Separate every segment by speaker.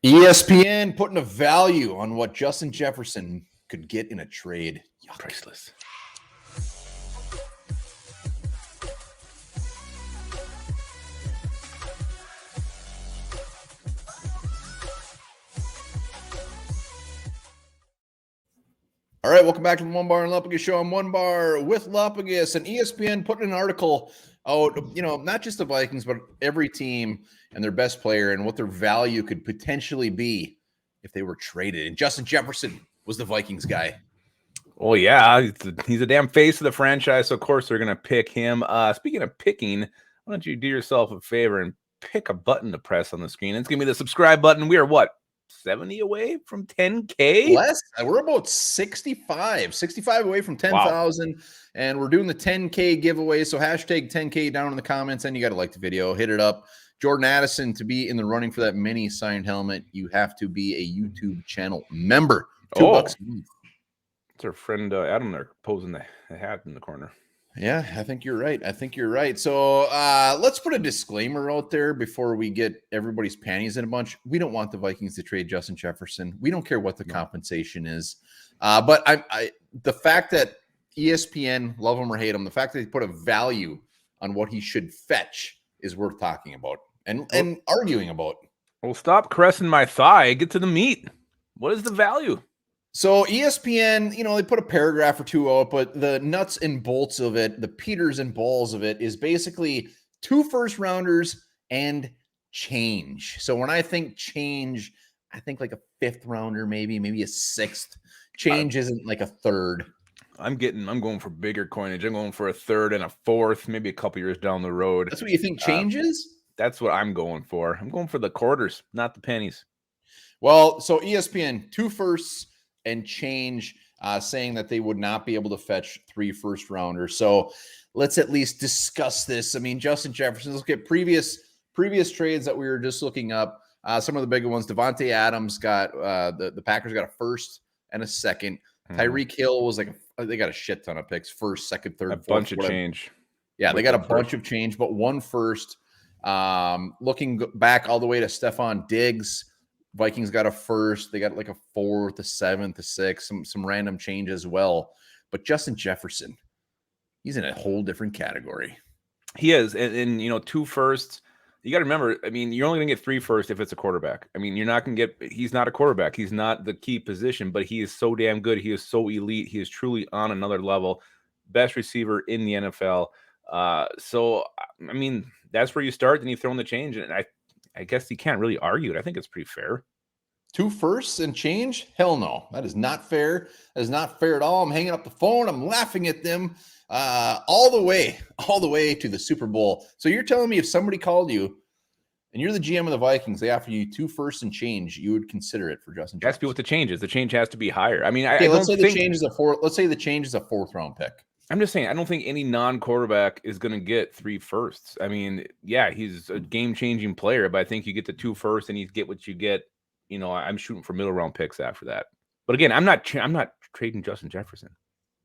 Speaker 1: ESPN putting a value on what Justin Jefferson could get in a trade.
Speaker 2: Yuck. Priceless.
Speaker 1: All right, welcome back to the Onebar and Lupagus show. I'm Onebar with Lupagus, and ESPN putting an article out, not just the Vikings, but every team and their best player and what their value could potentially be if they were traded. And Justin Jefferson was the Vikings guy.
Speaker 2: Oh, yeah, he's a damn face of the franchise, so of course they're going to pick him. Speaking of picking, why don't you do yourself a favor and pick a button to press on the screen? It's going to be the subscribe button. We are what? 70 away from 10K?
Speaker 1: Less. We're about 65 away from 10,000. Wow. And we're doing the 10K giveaway. So hashtag 10K down in the comments, and you got to like the video, hit it up. Jordan Addison, to be in the running for that mini signed helmet, you have to be a YouTube channel member. $2 a month.
Speaker 2: It's our friend Adam there posing the hat in the corner.
Speaker 1: Yeah, I think you're right. So let's put a disclaimer out there before we get everybody's panties in a bunch. We don't want the Vikings to trade Justin Jefferson. We don't care what the compensation is. But the fact that ESPN, love him or hate him, the fact that they put a value on what he should fetch is worth talking about and arguing about.
Speaker 2: Well, stop caressing my thigh. Get to the meat. What is the value?
Speaker 1: So ESPN, they put a paragraph or two out, but the nuts and bolts of it, the Peters and balls of it is basically 2 first-rounders and change. So when I think change, I think like a 5th rounder, maybe a 6th. Change isn't like a 3rd.
Speaker 2: I'm going for bigger coinage. I'm going for a 3rd and a 4th, maybe a couple years down the road.
Speaker 1: That's what you think change is?
Speaker 2: That's what I'm going for. I'm going for the quarters, not the pennies.
Speaker 1: Well, so ESPN, 2 firsts and change, saying that they would not be able to fetch 3 first-rounders. So let's at least discuss this. I mean, Justin Jefferson, let's look at previous trades that we were just looking up. Some of the bigger ones. Devontae Adams got the Packers got a 1st and a 2nd. Tyreek Hill was they got a shit ton of picks, 1st, 2nd, 3rd, 4th.
Speaker 2: A bunch of change.
Speaker 1: Yeah, they got a bunch of change, but 1 first. Looking back all the way to Stephon Diggs, Vikings got a 1st. They got like a 4th, a 7th, a 6th, some random change as well. But Justin Jefferson, he's in a whole different category.
Speaker 2: He is. And 2 firsts. You got to remember, I mean, you're only going to get 3 first if it's a quarterback. I mean, you're not going to get – he's not a quarterback. He's not the key position, but he is so damn good. He is so elite. He is truly on another level. Best receiver in the NFL. So, I mean, that's where you start. Then you throw in the change. And I guess you can't really argue it. I think it's pretty fair.
Speaker 1: 2 firsts and change? Hell no. That is not fair. That is not fair at all. I'm hanging up the phone. I'm laughing at them all the way to the Super Bowl. So you're telling me if somebody called you and you're the GM of the Vikings, they offer you 2 firsts and change, you would consider it for Justin Jefferson?
Speaker 2: That's what the change is. The change has to be higher. I mean,
Speaker 1: let's say the change is a 4th round pick.
Speaker 2: I'm just saying, I don't think any non-quarterback is going to get 3 firsts. I mean, yeah, he's a game-changing player, but I think you get the 2 firsts and you get what you get. I'm shooting for middle-round picks after that. But again, I'm not trading Justin Jefferson.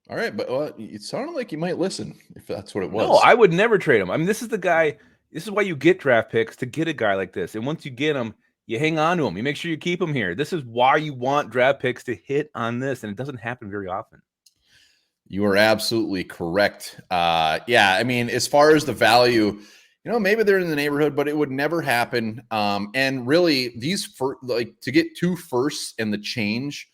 Speaker 1: All right, but it sounded like you might listen if that's what it was.
Speaker 2: No, I would never trade him. I mean, this is the guy. This is why you get draft picks, to get a guy like this. And once you get him, you hang on to him. You make sure you keep him here. This is why you want draft picks to hit on this, and it doesn't happen very often.
Speaker 1: You are absolutely correct. Yeah, I mean, as far as the value, maybe they're in the neighborhood, but it would never happen. And really, to get 2 firsts and the change,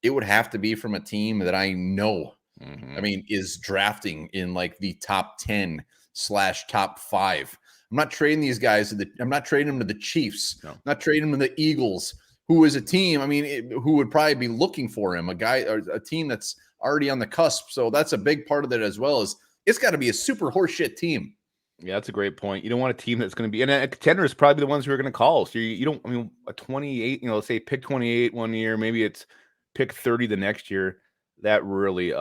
Speaker 1: it would have to be from a team that I know, I mean, is drafting in like the top 10/top 5. I'm not trading these guys. I'm not trading them to the Chiefs. No. I'm not trading them to the Eagles, who is a team, who would probably be looking for him, a team that's already on the cusp. So that's a big part of it as well. Is it's got to be a super horseshit team.
Speaker 2: Yeah, that's a great point. You don't want a team that's going to be, and a contender is probably the ones who are going to call. So you don't, a 28, let's say pick 28 one year, maybe it's pick 30 the next year. That really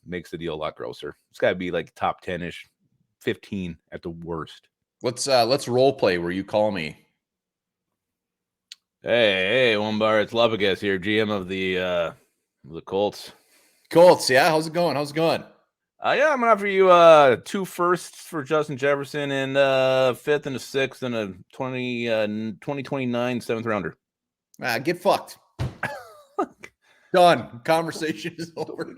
Speaker 2: makes the deal a lot grosser. It's got to be like top 10-ish, 15 at the worst.
Speaker 1: Let's role play where you call me.
Speaker 2: Hey, Onebar, it's Lupagus here, GM of the Colts.
Speaker 1: Colts, yeah. How's it going?
Speaker 2: Yeah, I'm gonna offer you 2 firsts for Justin Jefferson and 5th and a 6th and a 2029 7th rounder.
Speaker 1: Get fucked. Done. Conversation is over.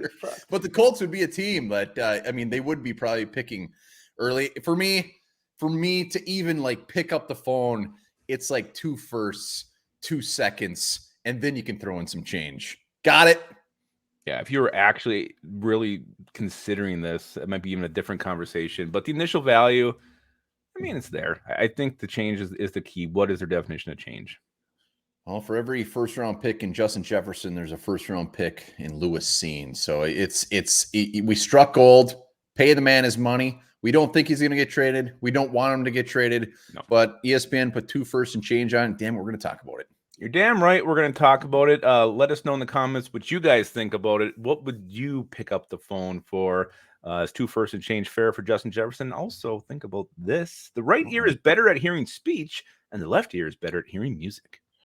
Speaker 1: But the Colts would be a team that I mean, they would be probably picking early. For me to even like pick up the phone, it's like 2 firsts, 2 seconds, and then you can throw in some change. Got it?
Speaker 2: Yeah, if you were actually really considering this, it might be even a different conversation. But the initial value, I mean, it's there. I think the change is the key. What is their definition of change?
Speaker 1: Well, for every first round pick in Justin Jefferson, there's a first round pick in Lewis Seen. So we struck gold, pay the man his money. We don't think he's going to get traded. We don't want him to get traded. No. But ESPN put 2 firsts and change on it. Damn, we're going to talk about it.
Speaker 2: You're damn right. We're going to talk about it. Let us know in the comments what you guys think about it. What would you pick up the phone for? Is 2 firsts and change fair for Justin Jefferson? Also, think about this. The right ear is better at hearing speech, and the left ear is better at hearing music.